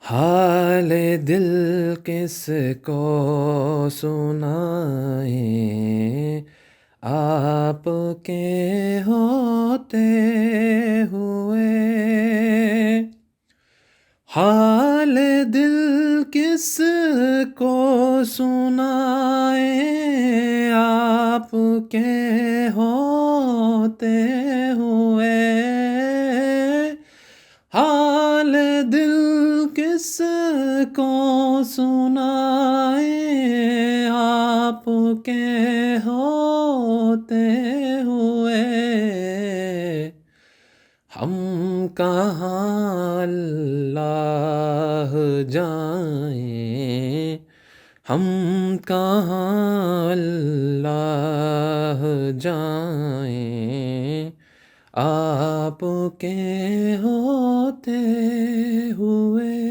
حال دل کس کو سنائیں، آپ کے ہوتے ہوئے۔ حال دل کس کو سنائیں، آپ کے ہوتے ہوئے۔ حال دل کس کو سنائیں، آپ کے ہوتے ہوئے۔ ہم کہاں اللہ جائیں، ہم کہاں اللہ جائیں، آپ کے ہوتے ہوئے۔